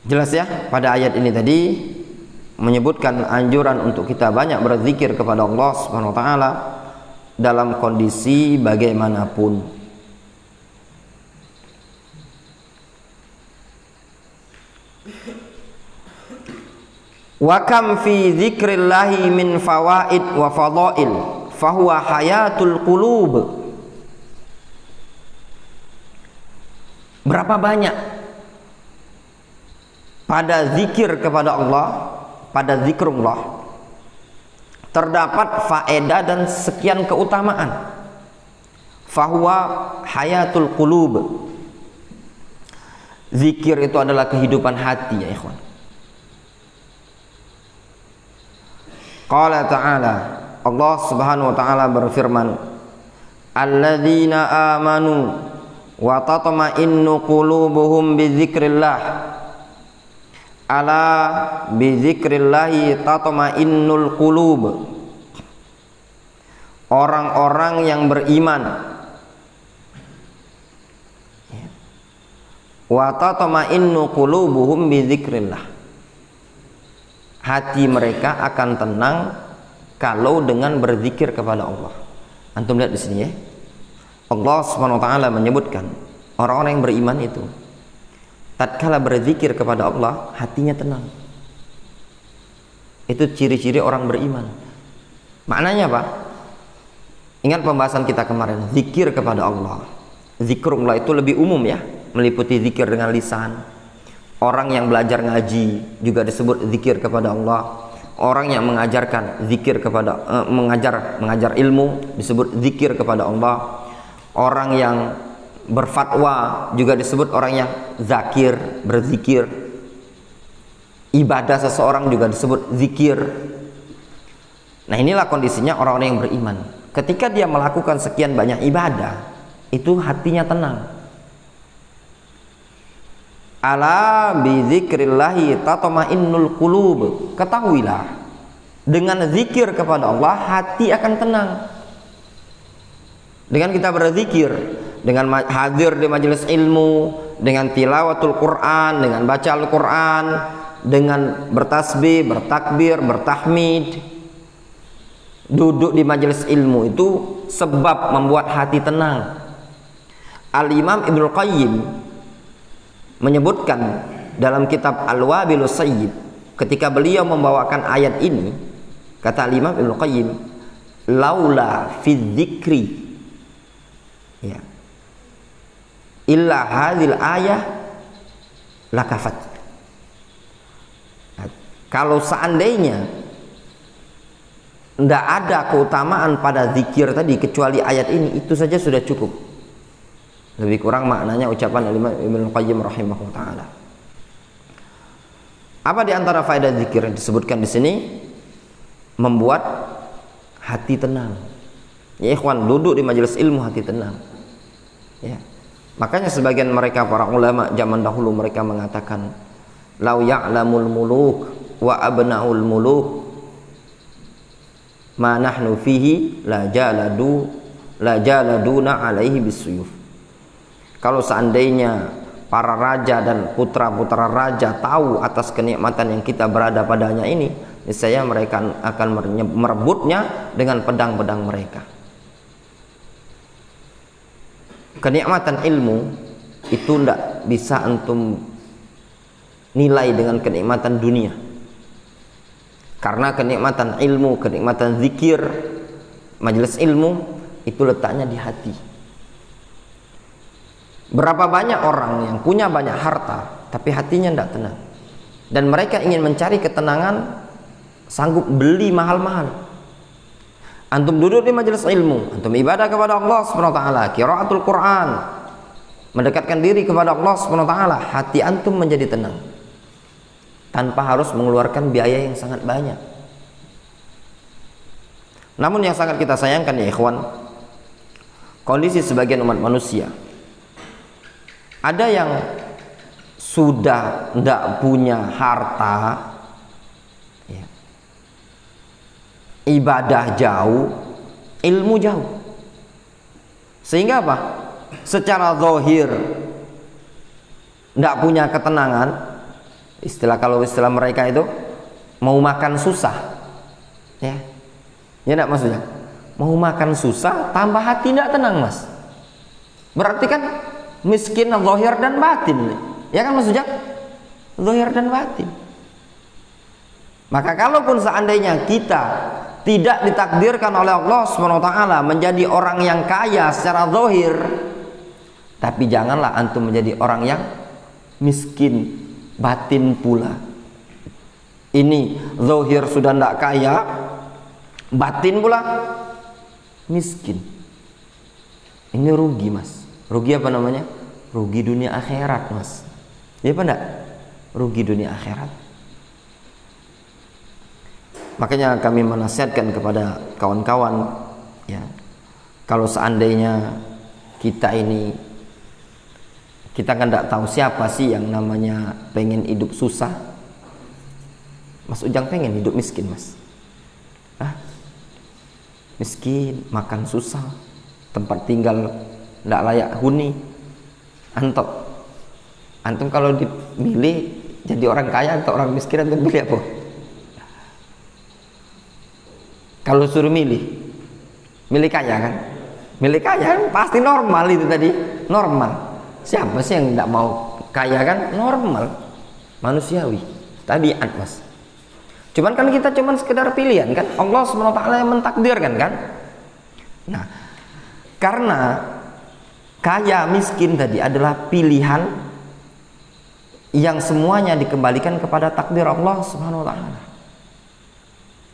Jelas ya, pada ayat ini tadi menyebutkan anjuran untuk kita banyak berzikir kepada Allah Subhanahu wa taala dalam kondisi bagaimanapun. Wa kam fi dzikrillahi min fawaid wa fadail fahuwa hayatul qulub. Berapa banyak pada zikir kepada Allah, pada zikrullah terdapat faedah dan sekian keutamaan. Fahuwa hayatul qulub. Zikir itu adalah kehidupan hati ya ikhwan. Qala ta'ala, Allah Subhanahu wa taala berfirman, alladzina amanu wa tatma'innu qulubuhum bidzikrillah, ala bidzikrillahi tatma'innul qulub. Orang-orang yang beriman, wa tatma'innu qulubuhum bidzikrillah, hati mereka akan tenang kalau dengan berzikir kepada Allah. Antum lihat di sini ya. Allah Subhanahu wa taala menyebutkan orang-orang yang beriman itu tatkala berzikir kepada Allah hatinya tenang. Itu ciri-ciri orang beriman. Maknanya apa? Ingat pembahasan kita kemarin, zikir kepada Allah. Zikrullah itu lebih umum ya, meliputi zikir dengan lisan. Orang yang belajar ngaji juga disebut zikir kepada Allah. Orang yang mengajarkan zikir kepada mengajar ilmu disebut zikir kepada Allah. Orang yang berfatwa juga disebut orang yang zakir, berzikir. Ibadah seseorang juga disebut zikir. Nah, inilah kondisinya orang-orang yang beriman. Ketika dia melakukan sekian banyak ibadah, itu hatinya tenang. Ala bi dzikrillahi tatma'innul qulub. Ketahuilah, dengan zikir kepada Allah hati akan tenang. Dengan kita berzikir, dengan hadir di majelis ilmu, dengan tilawatul Quran, dengan baca Al-Quran, dengan bertasbih, bertakbir, bertahmid, duduk di majelis ilmu itu sebab membuat hati tenang. Al-Imam Ibnu Qayyim menyebutkan dalam kitab Al-Wabilus Sayyib ketika beliau membawakan ayat ini, kata Al-Imam Ibnu Qayyim, laula fi dzikri ya illa hadhil ayah lakafat. Kalau seandainya tidak ada keutamaan pada zikir tadi kecuali ayat ini, itu saja sudah cukup. Lebih kurang maknanya ucapan Imam Ibnu Qayyim rahimahullah taala. Apa di antara faedah zikir yang disebutkan di sini? Membuat hati tenang. Ya ikhwan, duduk di majelis ilmu hati tenang. Ya. Makanya sebagian mereka para ulama zaman dahulu mereka mengatakan, "Lau ya'lamul muluk wa abnaul muluk ma nahnu fihi la jaladuna alaihi bisuyuf." Kalau seandainya para raja dan putra-putra raja tahu atas kenikmatan yang kita berada padanya ini, niscaya mereka akan merebutnya dengan pedang-pedang mereka. Kenikmatan ilmu itu tidak bisa antum nilai dengan kenikmatan dunia. Karena kenikmatan ilmu, kenikmatan zikir, majelis ilmu itu letaknya di hati. Berapa banyak orang yang punya banyak harta tapi hatinya tidak tenang, dan mereka ingin mencari ketenangan sanggup beli mahal-mahal. Antum duduk di majelis ilmu, antum ibadah kepada Allah Subhanahu wa taala, qiraatul Quran, mendekatkan diri kepada Allah Subhanahu wa taala, hati antum menjadi tenang tanpa harus mengeluarkan biaya yang sangat banyak. Namun yang sangat kita sayangkan ya ikhwan, kondisi sebagian umat manusia, ada yang sudah tidak punya harta ya, ibadah jauh, ilmu jauh, sehingga apa? Secara zahir tidak punya ketenangan. Kalau istilah mereka itu mau makan susah, ya enggak maksudnya? Mau makan susah, tambah hati tidak tenang, mas. Berarti kan miskin zahir dan batin, ya kan maksudnya? Zahir dan batin. Maka kalaupun seandainya kita tidak ditakdirkan oleh Allah Subhanahu wa taala menjadi orang yang kaya secara zahir, tapi janganlah antum menjadi orang yang miskin batin pula. Ini zahir sudah tidak kaya, batin pula miskin. Ini rugi, mas. Rugi apa namanya? Rugi dunia akhirat, mas. Ya apa enggak? Rugi dunia akhirat. Makanya kami menasihatkan kepada kawan-kawan ya, kalau seandainya kita kan tidak tahu siapa sih yang namanya pengen hidup susah. Mas Ujang pengen hidup miskin, mas. Miskin, makan susah, tempat tinggal tidak layak huni. Antum kalau dipilih jadi orang kaya atau orang miskin, antum pilih apa? Kalau suruh milih kaya kan? Milih kaya kan pasti normal itu tadi, normal. Siapa sih yang tidak mau kaya kan? Normal, manusiawi, tabiat mas. Cuman kan kita cuman sekedar pilihan kan, Allah SWT yang mentakdirkan kan. Nah, karena kaya miskin tadi adalah pilihan yang semuanya dikembalikan kepada takdir Allah SWT.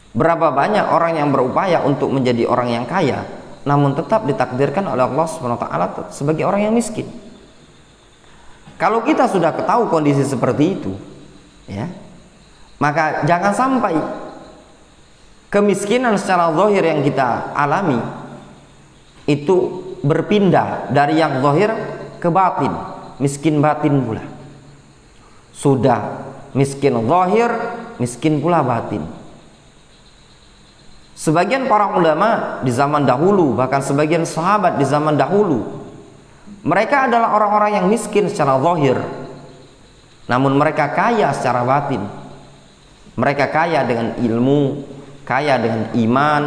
Berapa banyak orang yang berupaya untuk menjadi orang yang kaya, namun tetap ditakdirkan oleh Allah SWT sebagai orang yang miskin. Kalau kita sudah ketahui kondisi seperti itu, ya, maka jangan sampai kemiskinan secara zahir yang kita alami itu berpindah dari yang zahir ke batin, miskin batin pula. Sudah miskin zahir, miskin pula batin. Sebagian para ulama di zaman dahulu, bahkan sebagian sahabat di zaman dahulu, mereka adalah orang-orang yang miskin secara zahir, namun mereka kaya secara batin. Mereka kaya dengan ilmu, kaya dengan iman,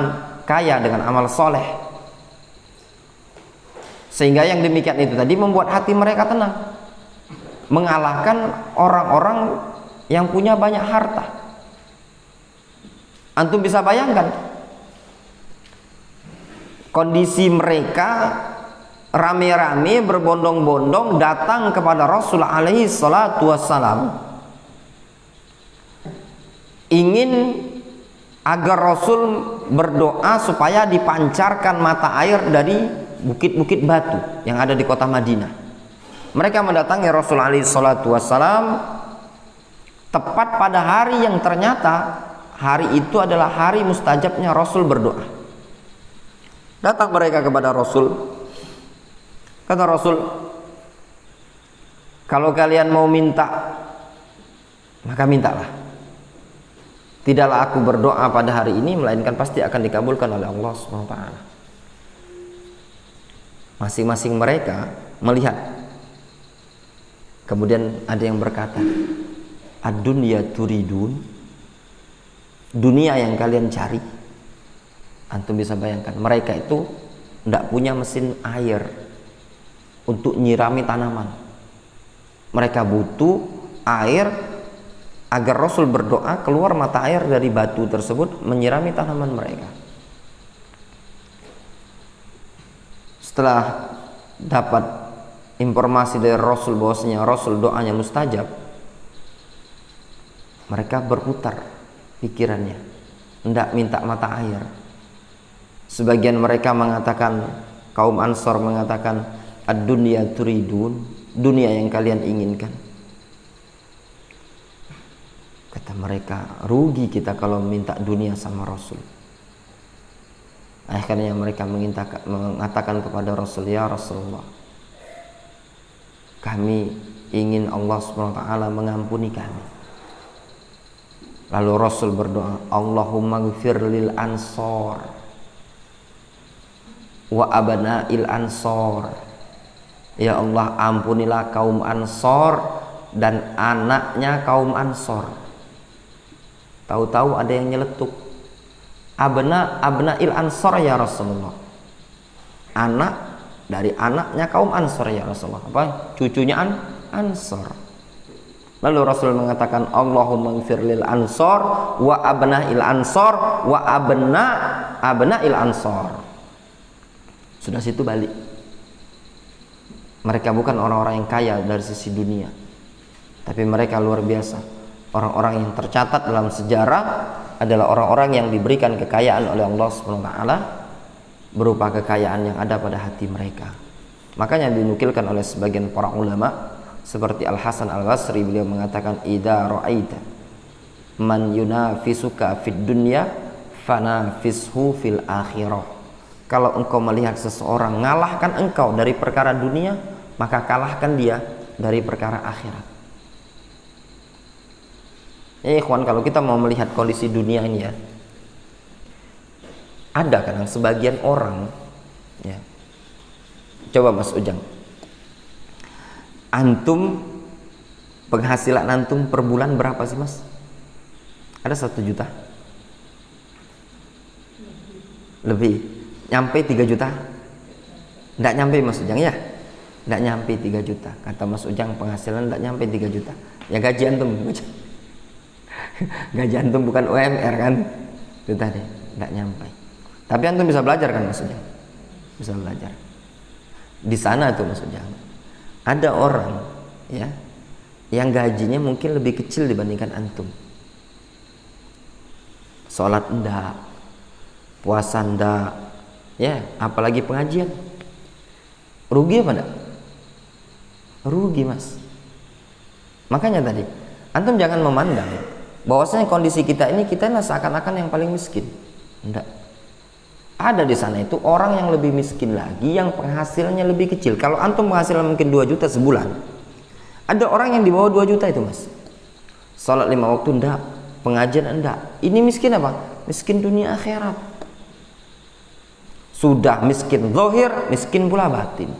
kaya dengan amal soleh. Sehingga yang demikian itu tadi membuat hati mereka tenang, mengalahkan orang-orang yang punya banyak harta. Antum bisa bayangkan kondisi mereka rame-rame berbondong-bondong datang kepada Rasul alaihi salatu wassalam, ingin agar Rasul berdoa supaya dipancarkan mata air dari bukit-bukit batu yang ada di kota Madinah. Mereka mendatangi Rasul alaihi salatu wassalam tepat pada hari yang ternyata hari itu adalah hari mustajabnya Rasul berdoa. Datang mereka kepada Rasul, kata Rasul, kalau kalian mau minta, maka mintalah. Tidaklah aku berdoa pada hari ini, melainkan pasti akan dikabulkan oleh Allah SWT. Masing-masing mereka melihat. Kemudian ada yang berkata, ad-dunya turidun, dunia yang kalian cari. Antum bisa bayangkan, mereka itu tidak punya mesin air untuk nyirami tanaman. Mereka butuh air agar Rasul berdoa keluar mata air dari batu tersebut menyirami tanaman mereka. Setelah dapat informasi dari Rasul bahwasanya Rasul doanya mustajab, mereka berputar pikirannya, hendak minta mata air. Sebagian mereka mengatakan, kaum Ansor mengatakan, ad-dunya turidun, dunia yang kalian inginkan. Kata mereka, rugi kita kalau minta dunia sama Rasul. Akhirnya mereka mengatakan kepada Rasul, ya Rasulullah, kami ingin Allah SWT mengampuni kami. Lalu Rasul berdoa, Allahumma gfir lil ansor wa abna'il ansor. Ya Allah, ampunilah kaum Ansor dan anaknya kaum Ansor. Tahu-tahu ada yang nyeletuk, abna'il ansor ya Rasulullah, anak dari anaknya kaum Ansor ya Rasulullah. Apa? Cucunya Ansor. Lalu Rasul mengatakan, Allahumma gfir lil ansor wa abna'il ansor wa abna'il ansor. Sudah situ balik. Mereka bukan orang-orang yang kaya dari sisi dunia, tapi mereka luar biasa. Orang-orang yang tercatat dalam sejarah adalah orang-orang yang diberikan kekayaan oleh Allah SWT berupa kekayaan yang ada pada hati mereka. Makanya dinukilkan oleh sebagian para ulama seperti Al-Hasan Al-Basri, beliau mengatakan, idza ra'aita man yunafisuka fid dunya fanafishu fil akhirah. Kalau engkau melihat seseorang ngalahkan engkau dari perkara dunia, maka kalahkan dia dari perkara akhirat. Ya ikhwan, kalau kita mau melihat kondisi dunia ini ya, ada kadang sebagian orang ya. Coba Mas Ujang, antum penghasilan antum per bulan berapa sih Mas? Ada 1 juta? Lebih. Nyampe 3 juta? Nggak nyampe Mas Ujang ya? Nggak nyampe 3 juta. Kata Mas Ujang penghasilan nggak nyampe 3 juta. Ya gaji antum. Gaji antum bukan UMR kan? Itu tadi, nggak nyampe. Tapi antum bisa belajar kan Mas Ujang? Bisa belajar. Di sana tuh Mas Ujang, ada orang ya yang gajinya mungkin lebih kecil dibandingkan antum. Sholat enggak, puasa enggak, ya apalagi pengajian. Rugi apa enggak? Rugi Mas. Makanya tadi antum jangan memandang bahwasanya kondisi kita ini kita seakan-akan yang paling miskin. Enggak. Ada di sana itu orang yang lebih miskin lagi, yang penghasilannya lebih kecil. Kalau antum penghasilan mungkin 2 juta sebulan, ada orang yang di bawah 2 juta itu Mas. Salat 5 waktu enggak, pengajian enggak. Ini miskin apa? Miskin dunia akhirat. Sudah miskin zahir, miskin pula batin.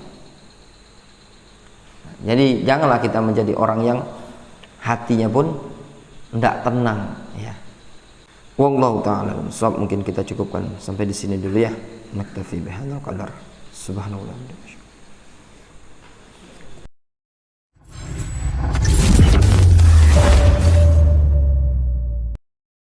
Jadi janganlah kita menjadi orang yang hatinya pun enggak tenang ya. Wallahu ta'ala mungkin kita cukupkan sampai di sini dulu ya. Naktafi bihadzal qadar. Subhanallah.